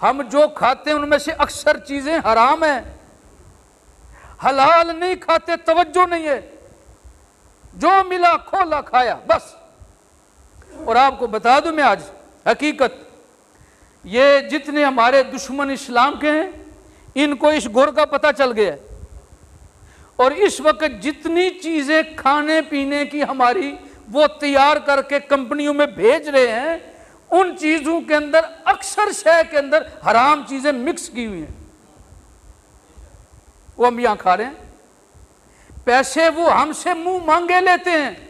हम जो खाते हैं उनमें से अक्सर चीजें हराम हैं, हलाल नहीं खाते, तवज्जो नहीं है, जो मिला खोला खाया बस। और आपको बता दूं मैं आज हकीकत, ये जितने हमारे दुश्मन इस्लाम के हैं इनको इस गौर का पता चल गया है। और इस वक्त जितनी चीजें खाने पीने की हमारी वो तैयार करके कंपनियों में भेज रहे हैं, उन चीजों के अंदर अक्सर शय के अंदर हराम चीजें मिक्स की हुई हैं। वो हम यहां खा रहे हैं, पैसे वो हमसे मुंह मांगे लेते हैं,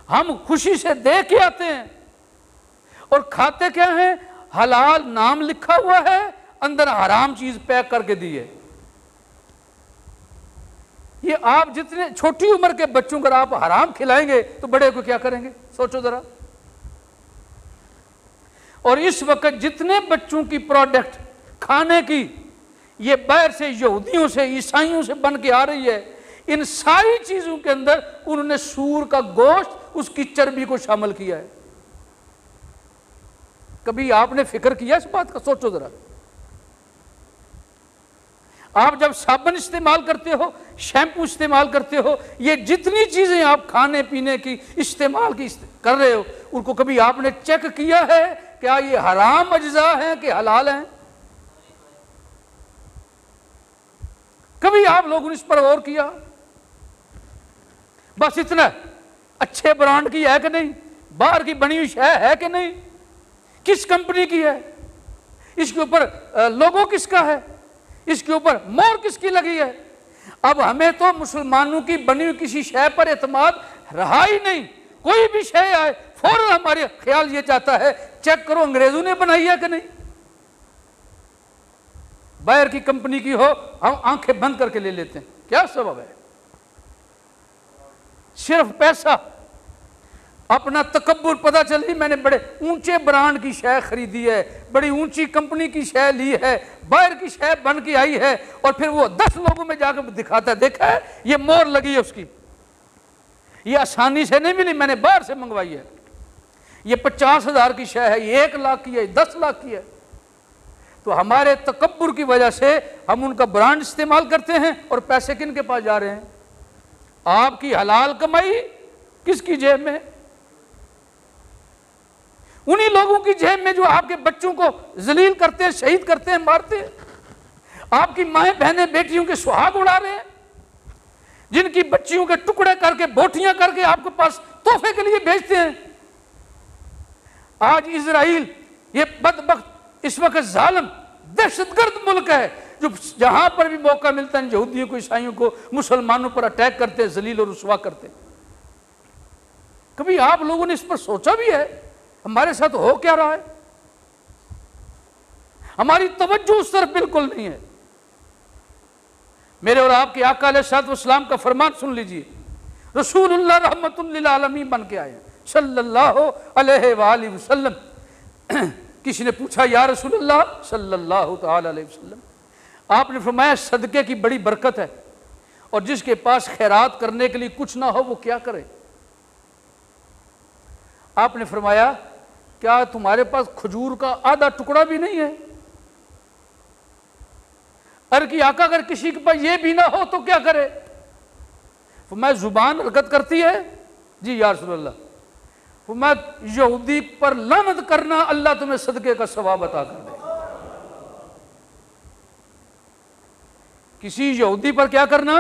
हम खुशी से दे के आते हैं और खाते क्या है? हलाल नाम लिखा हुआ है, अंदर हराम चीज पैक करके दी है। ये आप जितने छोटी उम्र के बच्चों को आप हराम खिलाएंगे तो बड़े को क्या करेंगे, सोचो जरा। और इस वक्त जितने बच्चों की प्रोडक्ट खाने की ये बाहर से यहूदियों से ईसाइयों से बन के आ रही है, इन सारी चीजों के अंदर उन्होंने सूर का गोश्त, उसकी चर्बी को शामिल किया है। कभी आपने फिक्र किया इस बात का? सोचो जरा। आप जब साबुन इस्तेमाल करते हो, शैम्पू इस्तेमाल करते हो, ये जितनी चीजें आप खाने पीने की इस्तेमाल की कर रहे हो, उनको कभी आपने चेक किया है क्या ये हराम अज्जा हैं कि हलाल हैं? कभी आप लोगों ने इस पर गौर किया? बस इतना, अच्छे ब्रांड की है कि नहीं, बाहर की बनी हुई शय है कि नहीं, किस कंपनी की है, इसके ऊपर लोगो किसका है, इसके ऊपर मोहर किसकी लगी है। अब हमें तो मुसलमानों की बनी हुई किसी शय पर एतमाद रहा ही नहीं। कोई भी शय आए फौरन हमारे ख्याल ये चाहता है चेक करो अंग्रेजों ने बनाई है कि नहीं, बाहर की कंपनी की हो हम आंखें बंद करके ले लेते हैं। क्या सबब है? सिर्फ पैसा, अपना तकब्बुर। पता चली मैंने बड़े ऊंचे ब्रांड की शय खरीदी है, बड़ी ऊंची कंपनी की शय ली है, बाहर की शय बन के आई है, और फिर वो 10 लोगों में जाकर दिखाता है, देखा है ये मोहर लगी है उसकी, ये आसानी से नहीं मिली, मैंने बाहर से मंगवाई है, ये 50,000 की शय है, ये 1 लाख की है, 10 लाख की है। तो हमारे तकब्बुर की वजह से हम उनका ब्रांड इस्तेमाल करते हैं और पैसे किन के पास जा रहे हैं? आपकी हलाल कमाई किसकी जेब में? उन्हीं लोगों की जेब में जो आपके बच्चों को जलील करते हैं, शहीद करते हैं, मारते हैं। आपकी माएं बहनें बेटियों के सुहाग उड़ा रहे हैं, जिनकी बच्चियों के टुकड़े करके बोटियां करके आपके पास तोहफे के लिए भेजते हैं। आज इजराइल ये बदबख्त इस वक्त जालिम दहशतगर्द मुल्क है, जो जहां पर भी मौका मिलता है यहूदियों को, ईसाइयों को, मुसलमानों पर अटैक करते हैं, जलील और रुसवा करते हैं। कभी आप लोगों ने इस पर सोचा भी है हमारे साथ हो क्या रहा है? हमारी तवज्जो उस तरफ बिल्कुल नहीं है। मेरे और आपके आका अलैहिस्सलाम का फरमान सुन लीजिए, रसूलुल्लाह रहमतुल लिल आलमीन बन के आए सल्लल्लाहु अलैहि वसल्लम। किसी ने पूछा या रसूलुल्लाह सल्लल्लाहु तआला अलैहि वसल्लम, आपने फरमाया सदके की बड़ी बरकत है और जिसके पास खैरात करने के लिए कुछ ना हो वो क्या करे? आपने फरमाया क्या तुम्हारे पास खजूर का आधा टुकड़ा भी नहीं है? अरे कि आका अगर किसी के पास ये भी ना हो तो क्या करे? फरमाया जुबान हरकत करती है। जी या रसूलल्लाह। फरमाया यहूदी पर लानत करना, अल्लाह तुम्हें सदके का सवाब अता कर दे। किसी यहूदी पर क्या करना?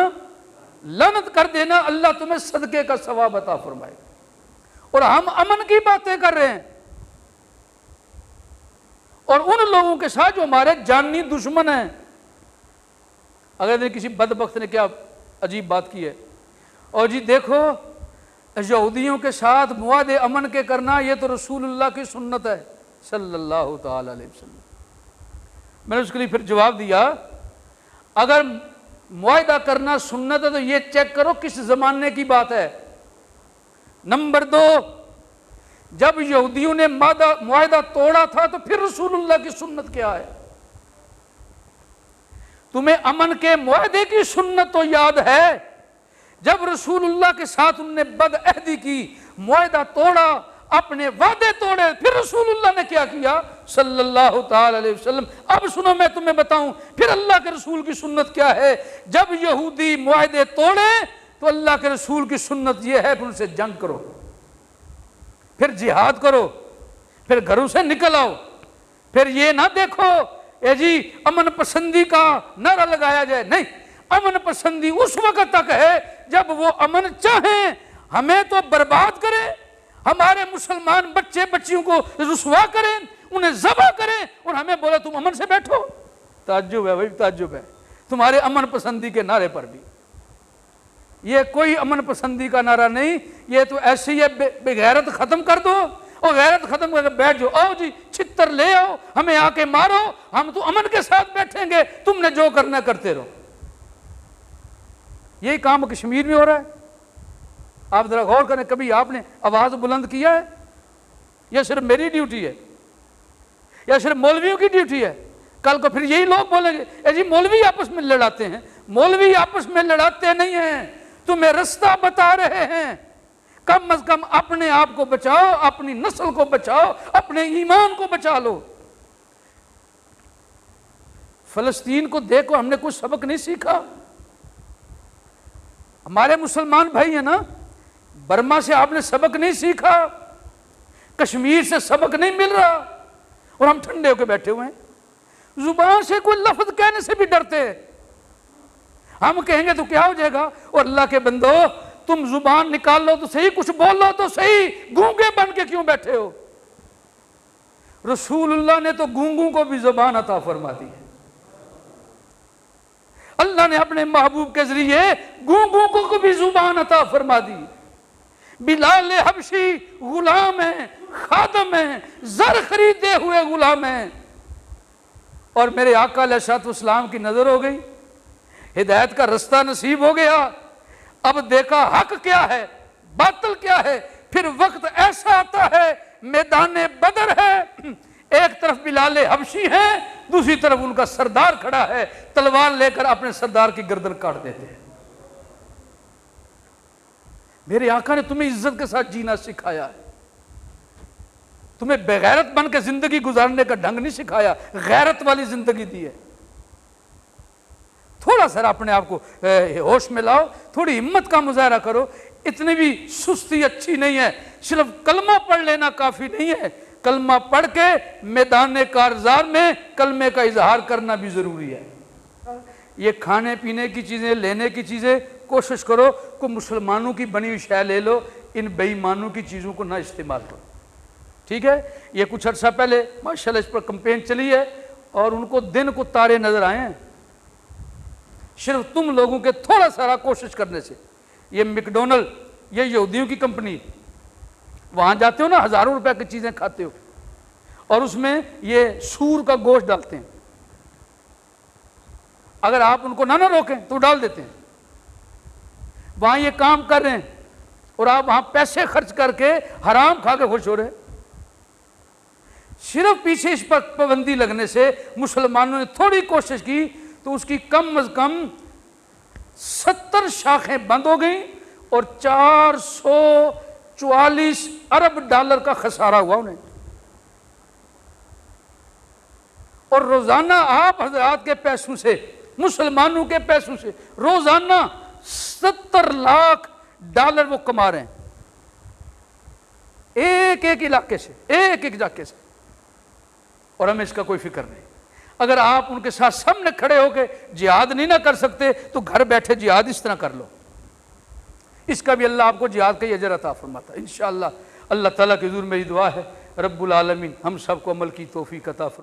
लानत कर देना, अल्लाह तुम्हें सदके का सवाब अता फरमाए। और हम अमन की बातें कर रहे हैं और उन लोगों के साथ जो हमारे जानी दुश्मन हैं। अगर किसी बदबख्त ने क्या अजीब बात की है, और जी देखो यहूदियों के साथ मुआदे अमन के करना ये तो रसूलुल्लाह की सुन्नत है सल्लल्लाहु तआला अलैहि वसल्लम। मैंने उसके लिए फिर जवाब दिया, अगर मुआहदा करना सुन्नत है तो ये चेक करो किस जमाने की बात है। नंबर 2, जब यहूदियों ने मुआहदा तोड़ा था तो फिर रसूलुल्लाह की सुन्नत क्या है? तुम्हें अमन के मुआहदे की सुन्नत तो याद है, जब रसूलुल्लाह के साथ उन्होंने बदअहदी की, मुआहदा तोड़ा, अपने वादे तोड़े। फिर रसूलुल्लाह ने क्या किया सल्लल्लाहु ताला अलैहि वसल्लम। अब सुनो मैं तुम्हें बताऊं फिर अल्लाह के रसूल की सुन्नत क्या है। जब यहूदी मुआहदे तोड़े तो अल्लाह के रसूल की सुन्नत यह है कि उनसे जंग करो, फिर जिहाद करो, फिर घरों से निकल आओ। फिर ये ना देखो ए जी अमन पसंदी का नारा लगाया जाए, नहीं, अमन पसंदी उस वक्त तक है जब वो अमन चाहें हमें तो बर्बाद करें, हमारे मुसलमान बच्चे बच्चियों को रुसवा करें, उन्हें ज़बह करें और हमें बोले तुम अमन से बैठो। ताज्जुब है भाई, ताज्जुब है तुम्हारे अमन पसंदी के नारे पर भी। ये कोई अमन पसंदी का नारा नहीं, ये तो ऐसी है बेगैरत खत्म कर दो और गैरत खत्म करके बैठ जाओ। आओ जी छितर ले आओ, हमें आके मारो, हम तो अमन के साथ बैठेंगे, तुमने जो करना करते रहो। यही काम कश्मीर में हो रहा है। आप जरा गौर करें, कभी आपने आवाज बुलंद किया है? यह सिर्फ मेरी ड्यूटी है या सिर्फ मौलवियों की ड्यूटी है? कल को फिर यही लोग बोलेंगे ए जी मौलवी आपस में लड़ाते हैं। मौलवी आपस में लड़ाते नहीं हैं, तुम्हें रास्ता बता रहे हैं। कम अज कम अपने आप को बचाओ, अपनी नस्ल को बचाओ, अपने ईमान को बचा लो। फलस्तीन को देखो, हमने कुछ सबक नहीं सीखा? हमारे मुसलमान भाई है ना, बर्मा से आपने सबक नहीं सीखा, कश्मीर से सबक नहीं मिल रहा और हम ठंडे होकर बैठे हुए हैं। जुबान से कोई लफ्ज कहने से भी डरते हैं। हम कहेंगे तो क्या हो जाएगा? और अल्लाह के बंदो तुम जुबान निकाल लो तो सही, कुछ बोल लो तो सही, गूंगे बन के क्यों बैठे हो? रसूलुल्लाह ने तो गूंगों को भी जुबान अता फरमा दी है। अल्लाह ने अपने महबूब के जरिए गूंगों को भी जुबान अता फरमा दी। बिलाल हबशी गुलाम है, खादम है, जर खरीदे हुए गुलाम है। और मेरे आका अलैहिस्सलाम की नजर हो गई, हिदायत का रास्ता नसीब हो गया। अब देखा हक क्या है, बातिल क्या है। फिर वक्त ऐसा आता है, मैदान बदर है, एक तरफ बिलाल हबशी है, दूसरी तरफ उनका सरदार खड़ा है, तलवार लेकर अपने सरदार की गर्दन काट देते हैं। मेरे आका ने तुम्हें इज्जत के साथ जीना सिखाया है, तुम्हें बेगैरत बन के जिंदगी गुजारने का ढंग नहीं सिखाया, गैरत वाली जिंदगी दी है। थोड़ा सा अपने आप को होश में लाओ, थोड़ी हिम्मत का मुजाहरा करो। इतनी भी सुस्ती अच्छी नहीं है, सिर्फ कलमा पढ़ लेना काफी नहीं है। कलमा पढ़ के मैदान कारजार में कलमे का इजहार करना भी जरूरी है। ये खाने पीने की चीजें, लेने की चीजें, कोशिश करो को मुसलमानों की बनी हुई शय ले लो, इन बेईमानों की चीजों को ना इस्तेमाल करो, ठीक है? ये कुछ अर्सा पहले माशाल्लाह इस पर कंपेन चली है और उनको दिन को तारे नजर आए हैं, सिर्फ तुम लोगों के थोड़ा सारा कोशिश करने से। ये मैकडोनल्ड, ये यहूदियों की कंपनी, वहां जाते हो ना, हजारों रुपए की चीजें खाते हो और उसमें ये सूर का गोश्त डालते हैं। अगर आप उनको ना रोकें तो डाल देते हैं। वहां ये काम कर रहे हैं और आप वहां पैसे खर्च करके हराम खा के खुश हो रहे हैं। सिर्फ पीछे इस पर पाबंदी लगने से मुसलमानों ने थोड़ी कोशिश की तो उसकी कम अज कम 70 शाखें बंद हो गई और 444 अरब डॉलर का खसारा हुआ उन्हें। और रोजाना आप हजरात के पैसों से, मुसलमानों के पैसों से रोजाना 70 लाख डॉलर वो कमा रहे हैं, एक एक इलाके से, एक एक इलाके से, और हमें इसका कोई फिक्र नहीं। अगर आप उनके साथ सामने खड़े होकर जिहाद नहीं ना कर सकते तो घर बैठे जिहाद इस तरह कर लो, इसका भी अल्लाह आपको जिहाद का अजर अता फरमाता है इंशाअल्लाह। अल्लाह ताला की हुजूर मेरी दुआ है रब्बुल आलमीन हम सबको अमल की तौफीक अता फरमाए।